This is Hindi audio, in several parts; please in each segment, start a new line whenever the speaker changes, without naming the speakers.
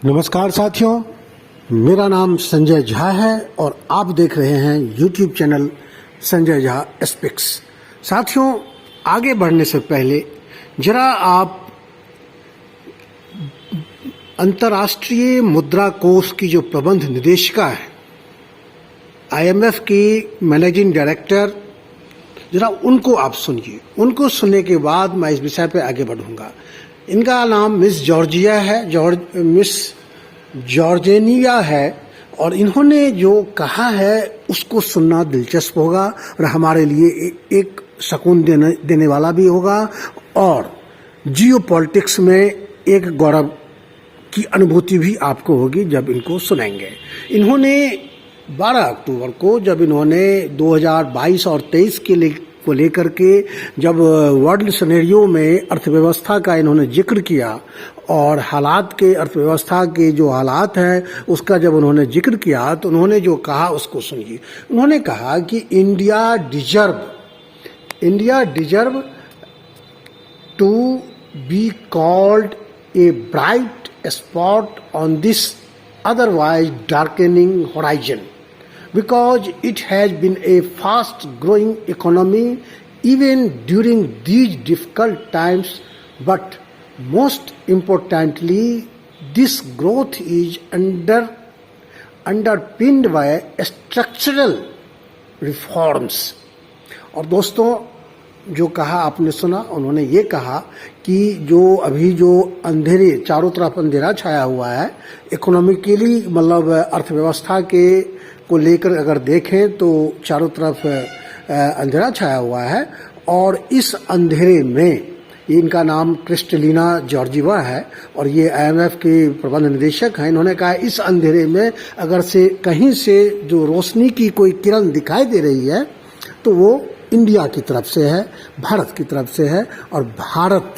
नमस्कार साथियों, मेरा नाम संजय झा है और आप देख रहे हैं YouTube channel Sanjay Jha speaks. साथियों, आगे बढ़ने से पहले जरा आप अंतर्राष्ट्रीय मुद्रा कोष की जो प्रबंध निदेशिका है, IMF की मैनेजिंग डायरेक्टर, जरा उनको आप सुनिए। उनको सुनने के बाद मैं इस विषय पे आगे बढ़ूंगा। इनका नाम मिस जॉर्जिया है, मिस जॉर्जेनिया है, और इन्होंने जो कहा है उसको सुनना दिलचस्प होगा और हमारे लिए एक सुकून देने वाला भी होगा और जियो पॉलिटिक्स में एक गौरव की अनुभूति भी आपको होगी जब इनको सुनेंगे। इन्होंने 12 अक्टूबर को जब इन्होंने 2022 और 23 को लेकर के जब वर्ल्ड सिनेरियो में अर्थव्यवस्था का इन्होंने जिक्र किया और हालात के, अर्थव्यवस्था के जो हालात हैं उसका जब उन्होंने जिक्र किया तो उन्होंने जो कहा उसको सुनिए। उन्होंने कहा कि India deserve to be called a bright spot on this otherwise darkening horizon, because it has been a fast growing economy even during these difficult times, but most importantly this growth is underpinned by structural reforms। और दोस्तों, जो कहा आपने सुना, उन्होंने ये कहा कि जो अभी जो अंधेरे, चारों तरफ अंधेरा छाया हुआ है इकोनॉमिकली, मतलब अर्थव्यवस्था के को लेकर अगर देखें तो चारों तरफ अंधेरा छाया हुआ है, और इस अंधेरे में, इनका नाम क्रिस्टलिना जॉर्जिवा है और ये IMF के प्रबंध निदेशक हैं। इन्होंने कहा इस अंधेरे में अगर से कहीं से जो रोशनी की कोई किरण दिखाई दे रही है तो वो इंडिया की तरफ से है, भारत की तरफ से है। और भारत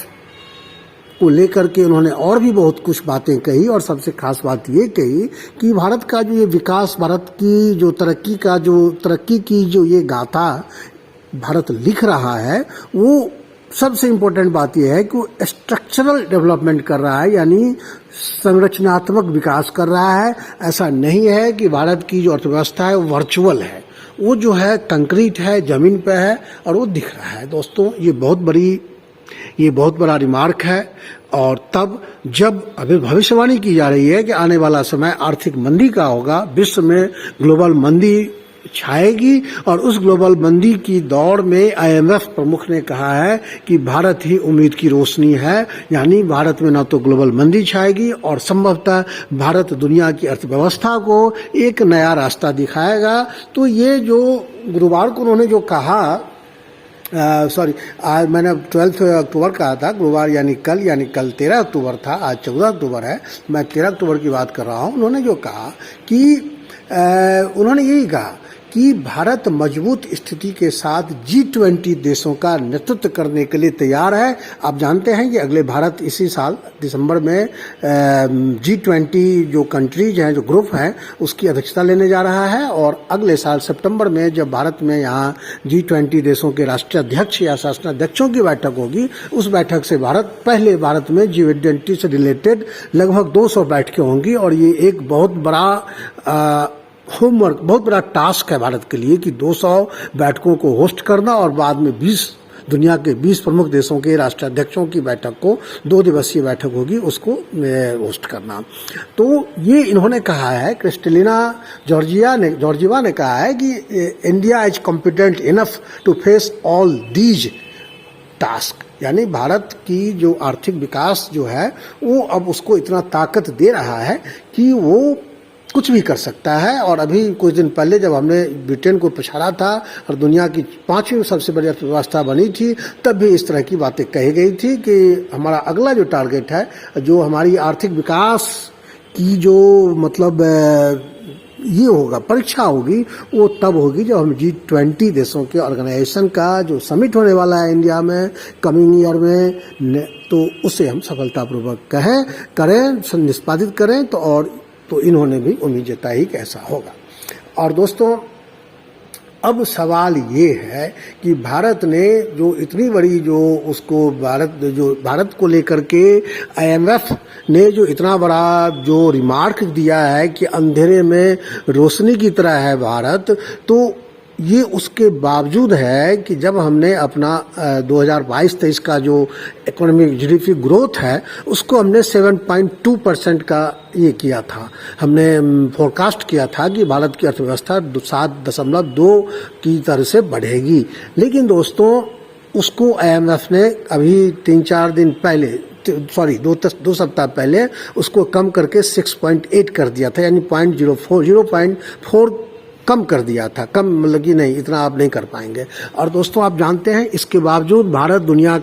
को लेकर के उन्होंने और भी बहुत कुछ बातें कही, और सबसे खास बात ये कही कि भारत का जो ये विकास, भारत की जो तरक्की की जो ये गाथा भारत लिख रहा है, वो सबसे इम्पोर्टेंट बात यह है कि वो स्ट्रक्चरल डेवलपमेंट कर रहा है, यानी संरचनात्मक विकास कर रहा है। ऐसा नहीं है कि भारत की जो अर्थव्यवस्था है वो वर्चुअल है, वो जो है कंक्रीट है, जमीन पे है और वो दिख रहा है। दोस्तों, ये बहुत बड़ा रिमार्क है। और तब जब अभी भविष्यवाणी की जा रही है कि आने वाला समय आर्थिक मंदी का होगा, विश्व में ग्लोबल मंदी छाएगी, और उस ग्लोबल मंदी की दौड़ में IMF प्रमुख ने कहा है कि भारत ही उम्मीद की रोशनी है, यानी भारत में न तो ग्लोबल मंदी छाएगी और संभवतः भारत दुनिया की अर्थव्यवस्था को एक नया रास्ता दिखाएगा। तो ये जो गुरुवार को उन्होंने जो कहा, आज मैंने 12 अक्टूबर कहा था, गुरुवार यानी कल 13 अक्टूबर था, आज 14 अक्टूबर है, मैं 13 अक्टूबर की बात कर रहा हूँ। उन्होंने जो कहा कि उन्होंने यही कहा कि भारत मजबूत स्थिति के साथ G20 देशों का नेतृत्व करने के लिए तैयार है। आप जानते हैं कि अगले भारत इसी साल दिसंबर में G20 जो कंट्रीज हैं, जो ग्रुप हैं, उसकी अध्यक्षता लेने जा रहा है, और अगले साल सितंबर में जब भारत में यहाँ G20 देशों के राष्ट्रीय अध्यक्ष या शासनाध्यक्षों की बैठक होगी, उस बैठक से पहले भारत में G20 से रिलेटेड लगभग 200 बैठकें होंगी, और ये एक बहुत बड़ा होमवर्क, बहुत बड़ा टास्क है भारत के लिए कि 200 बैठकों को होस्ट करना, और बाद में दुनिया के 20 प्रमुख देशों के राष्ट्राध्यक्षों की बैठक को, 2 दिवसीय बैठक होगी, उसको होस्ट करना। तो ये इन्होंने कहा है, क्रिस्टलिना जॉर्जिवा ने कहा है कि India is competent enough to face all these task, यानी भारत की जो आर्थिक विकास जो है वो अब उसको इतना ताकत दे रहा है कि वो कुछ भी कर सकता है। और अभी कुछ दिन पहले जब हमने ब्रिटेन को पछाड़ा था और दुनिया की 5वीं सबसे बड़ी अर्थव्यवस्था बनी थी, तब भी इस तरह की बातें कही गई थी कि हमारा अगला जो टारगेट है, जो हमारी आर्थिक विकास की जो मतलब ये होगा, परीक्षा होगी, वो तब होगी जब हम G20 देशों के ऑर्गेनाइजेशन का जो समिट होने वाला है इंडिया में कमिंग ईयर में, तो उसे हम सफलतापूर्वक करें, निष्पादित करें। तो इन्होंने भी उम्मीद जताई कि ऐसा होगा। और दोस्तों, अब सवाल ये है कि भारत ने जो इतनी बड़ी जो उसको भारत को लेकर के आईएमएफ ने जो इतना बड़ा जो रिमार्क दिया है कि अंधेरे में रोशनी की तरह है भारत, तो ये उसके बावजूद है कि जब हमने अपना 2022-23 का जो इकोनॉमिक जीडीपी ग्रोथ है उसको हमने 7.2% का ये किया था, हमने फोरकास्ट किया था कि भारत की अर्थव्यवस्था 7.2 की तरह से बढ़ेगी। लेकिन दोस्तों उसको आईएमएफ ने अभी 3-4 दिन पहले दो सप्ताह पहले उसको कम करके 6.8 कर दिया था, यानी 0.4 कम कर दिया था। कम मतलब कि नहीं, इतना आप नहीं कर पाएंगे। और दोस्तों आप जानते हैं इसके बावजूद भारत दुनिया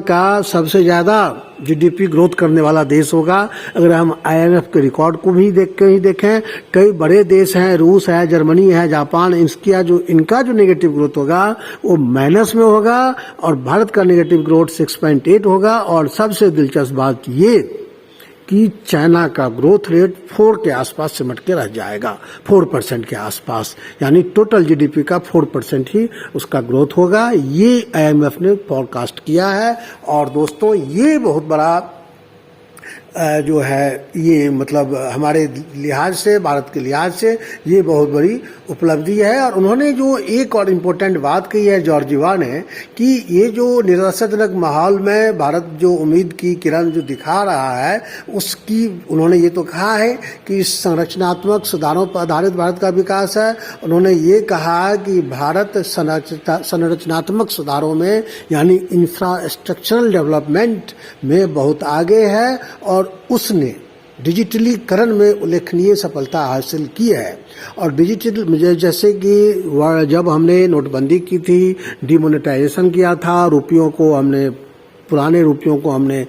का सबसे ज़्यादा जीडीपी ग्रोथ करने वाला देश होगा। अगर हम आईएमएफ के रिकॉर्ड को भी देखें, कई बड़े देश हैं, रूस है, जर्मनी है, जापान, इनका जो नेगेटिव ग्रोथ होगा वो माइनस में होगा और भारत का नेगेटिव ग्रोथ 6.8 होगा। और सबसे दिलचस्प बात ये कि चाइना का ग्रोथ रेट 4 के आसपास सिमट के रह जाएगा, 4% के आसपास, यानी टोटल जीडीपी का 4% ही उसका ग्रोथ होगा। ये आईएमएफ ने फोरकास्ट किया है। और दोस्तों ये बहुत बड़ा जो है ये मतलब हमारे लिहाज से, भारत के लिहाज से ये बहुत बड़ी उपलब्धि है। और उन्होंने जो एक और इम्पोर्टेंट बात कही है जॉर्जिवा ने कि ये जो निराशाजनक माहौल में भारत जो उम्मीद की किरण जो दिखा रहा है उसकी उन्होंने ये तो कहा है कि संरचनात्मक सुधारों पर आधारित भारत का विकास है। उन्होंने ये कहा कि भारत संरचनात्मक सुधारों में यानी इंफ्रास्ट्रक्चरल डेवलपमेंट में बहुत आगे है और उसने डिजिटलीकरण में उल्लेखनीय सफलता हासिल की है। और डिजिटल जैसे कि जब हमने नोटबंदी की थी, डिमोनेटाइजेशन किया था, पुराने रुपयों को हमने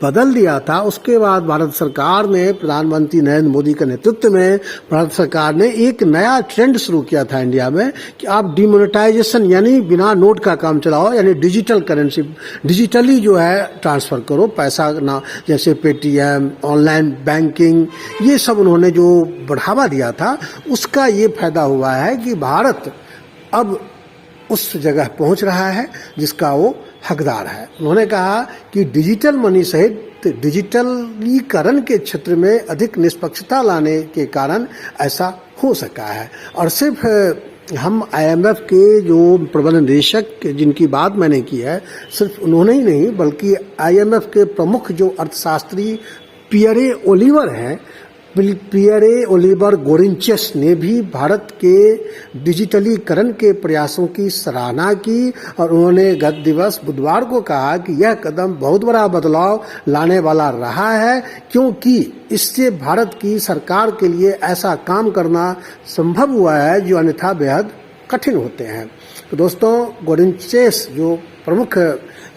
बदल दिया था, उसके बाद भारत सरकार ने प्रधानमंत्री नरेंद्र मोदी के नेतृत्व में भारत सरकार ने एक नया ट्रेंड शुरू किया था इंडिया में कि आप डिमोनेटाइजेशन यानी बिना नोट का काम चलाओ, यानी डिजिटल करेंसी, डिजिटली जो है ट्रांसफर करो पैसा ना, जैसे पेटीएम, ऑनलाइन बैंकिंग, ये सब उन्होंने जो बढ़ावा दिया था उसका ये फायदा हुआ है कि भारत अब उस जगह पहुंच रहा है जिसका वो हकदार है। उन्होंने कहा कि डिजिटल मनी सहित डिजिटलीकरण के क्षेत्र में अधिक निष्पक्षता लाने के कारण ऐसा हो सका है। और सिर्फ हम आईएमएफ के जो प्रबंध निदेशक जिनकी बात मैंने की है, सिर्फ उन्होंने ही नहीं बल्कि आईएमएफ के प्रमुख जो अर्थशास्त्री पियरे ओलिवर गोरिंचेस ने भी भारत के डिजिटलीकरण के प्रयासों की सराहना की। और उन्होंने गत दिवस बुधवार को कहा कि यह कदम बहुत बड़ा बदलाव लाने वाला रहा है, क्योंकि इससे भारत की सरकार के लिए ऐसा काम करना संभव हुआ है जो अन्यथा बेहद कठिन होते हैं। तो दोस्तों गोरिंचेस जो प्रमुख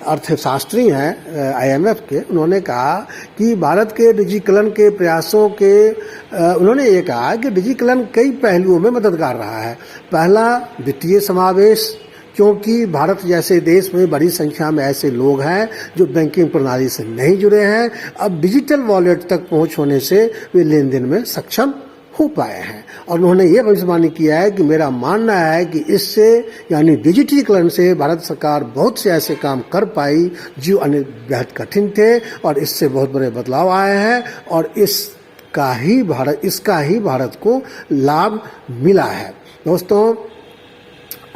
अर्थशास्त्री हैं आईएमएफ के, उन्होंने कहा कि भारत के डिजिटलीकरण के प्रयासों के उन्होंने ये कहा कि डिजिटलीकरण कई पहलुओं में मददगार रहा है। पहला, वित्तीय समावेश, क्योंकि भारत जैसे देश में बड़ी संख्या में ऐसे लोग हैं जो बैंकिंग प्रणाली से नहीं जुड़े हैं। अब डिजिटल वॉलेट तक पहुंच होने से वे लेन देन में सक्षम हो पाए हैं। और उन्होंने ये भविष्यवाणी किया है कि मेरा मानना है कि इससे यानी डिजिटलीकरण से भारत सरकार बहुत से ऐसे काम कर पाई जो अन्य बेहद कठिन थे और इससे बहुत बड़े बदलाव आए हैं और इसका ही भारत को लाभ मिला है। दोस्तों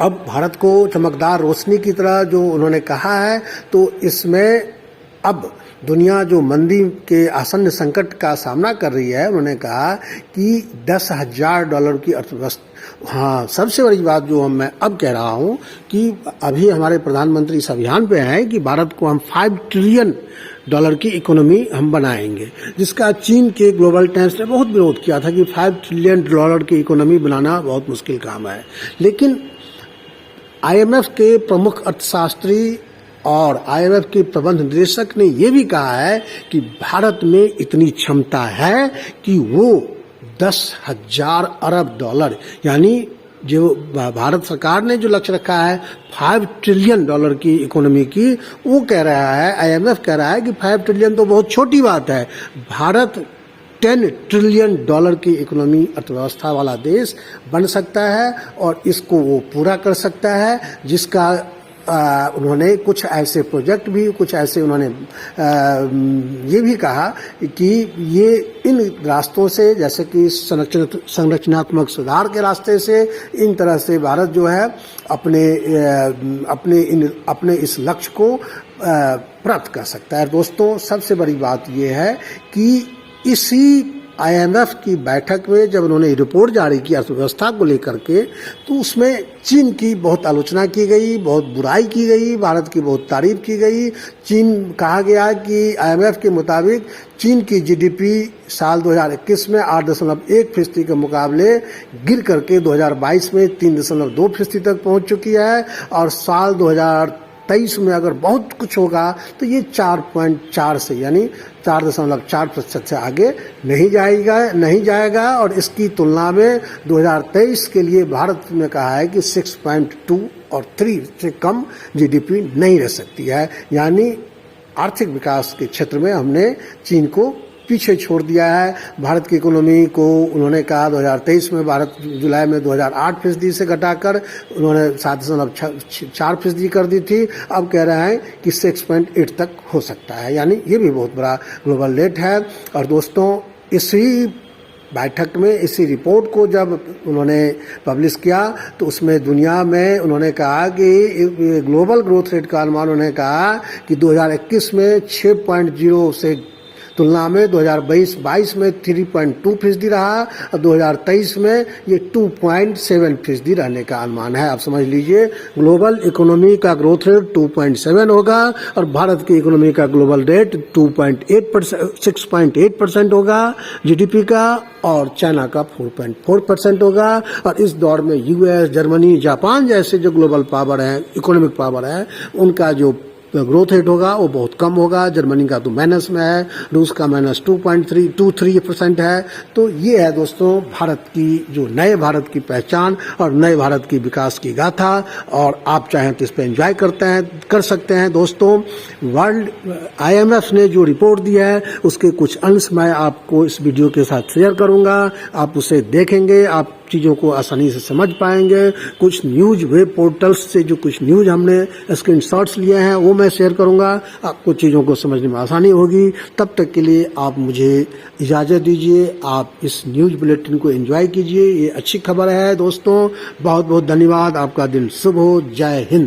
अब भारत को चमकदार रोशनी की तरह जो उन्होंने कहा है, तो इसमें अब दुनिया जो मंदी के आसन्न संकट का सामना कर रही है, उन्होंने कहा कि $10,000 की अर्थव्यवस्था। हाँ, सबसे बड़ी बात जो मैं अब कह रहा हूँ कि अभी हमारे प्रधानमंत्री इस अभियान पे हैं कि भारत को हम $5 ट्रिलियन की इकोनॉमी हम बनाएंगे, जिसका चीन के ग्लोबल टाइम्स ने बहुत विरोध किया था कि $5 ट्रिलियन की इकोनॉमी बनाना बहुत मुश्किल काम है। लेकिन आईएमएफ के प्रमुख अर्थशास्त्री और आईएमएफ के प्रबंध निदेशक ने यह भी कहा है कि भारत में इतनी क्षमता है कि वो $10,000 अरब यानी जो भारत सरकार ने जो लक्ष्य रखा है $5 ट्रिलियन की इकोनॉमी की, वो कह रहा है, आईएमएफ कह रहा है कि $5 ट्रिलियन तो बहुत छोटी बात है। भारत $10 ट्रिलियन की इकोनॉमी अर्थव्यवस्था वाला देश बन सकता है और इसको वो पूरा कर सकता है, जिसका उन्होंने कुछ ऐसे प्रोजेक्ट भी, कुछ ऐसे उन्होंने ये भी कहा कि ये इन रास्तों से, जैसे कि संरचनात्मक सुधार के रास्ते से, इन तरह से भारत जो है अपने इस लक्ष्य को प्राप्त कर सकता है। दोस्तों, सबसे बड़ी बात ये है कि इसी IMF की बैठक में जब उन्होंने रिपोर्ट जारी की अर्थव्यवस्था को लेकर के, तो उसमें चीन की बहुत आलोचना की गई, बहुत बुराई की गई, भारत की बहुत तारीफ की गई। चीन, कहा गया कि IMF के मुताबिक चीन की GDP साल 2021 में 8.1% के मुकाबले गिर करके 2022 में 3.2% तक पहुंच चुकी है, और साल 2023 में अगर बहुत कुछ होगा तो ये 4.4 से, यानी 4.4% से आगे नहीं जाएगा। और इसकी तुलना में 2023 के लिए भारत ने कहा है कि 6.2 और 3 से कम GDP नहीं रह सकती है। यानी आर्थिक विकास के क्षेत्र में हमने चीन को पीछे छोड़ दिया है। भारत की इकोनॉमी को उन्होंने कहा 2023 में भारत जुलाई में 2008% से घटाकर उन्होंने 7.4% कर दी थी। अब कह रहे हैं कि 6.8 तक हो सकता है, यानी ये भी बहुत बड़ा ग्लोबल रेट है। और दोस्तों, इसी बैठक में, इसी रिपोर्ट को जब उन्होंने पब्लिश किया तो उसमें दुनिया में उन्होंने कहा कि ग्लोबल ग्रोथ रेट का अनुमान उन्होंने कहा कि 2021 में 6.0 से तुलना में 2022 में 3.2% रहा, और 2023 में ये 2.7% रहने का अनुमान है। आप समझ लीजिए, ग्लोबल इकोनॉमी का ग्रोथ रेट 2.7 होगा और भारत की इकोनॉमी का ग्लोबल रेट 6.8% होगा GDP का, और चाइना का 4.4% होगा। और इस दौर में US, जर्मनी, जापान जैसे जो ग्लोबल पावर है, इकोनॉमिक पावर है, उनका जो ग्रोथ रेट होगा वो बहुत कम होगा। जर्मनी का तो माइनस में है, रूस का -2.3% है। तो ये है दोस्तों भारत की, जो नए भारत की पहचान और नए भारत की विकास की गाथा। और आप चाहें तो इस पर एंजॉय कर सकते हैं। दोस्तों, वर्ल्ड IMF ने जो रिपोर्ट दिया है उसके कुछ अंश मैं आपको इस वीडियो के साथ शेयर करूंगा। आप उसे देखेंगे, आप चीज़ों को आसानी से समझ पाएंगे। कुछ न्यूज वेब पोर्टल्स से जो कुछ न्यूज हमने स्क्रीनशॉट्स लिए हैं वो मैं शेयर करूंगा, आपको चीज़ों को समझने में आसानी होगी। तब तक के लिए आप मुझे इजाज़त दीजिए, आप इस न्यूज बुलेटिन को एंजॉय कीजिए। ये अच्छी खबर है दोस्तों। बहुत बहुत धन्यवाद, आपका दिन शुभ हो। जय हिंद।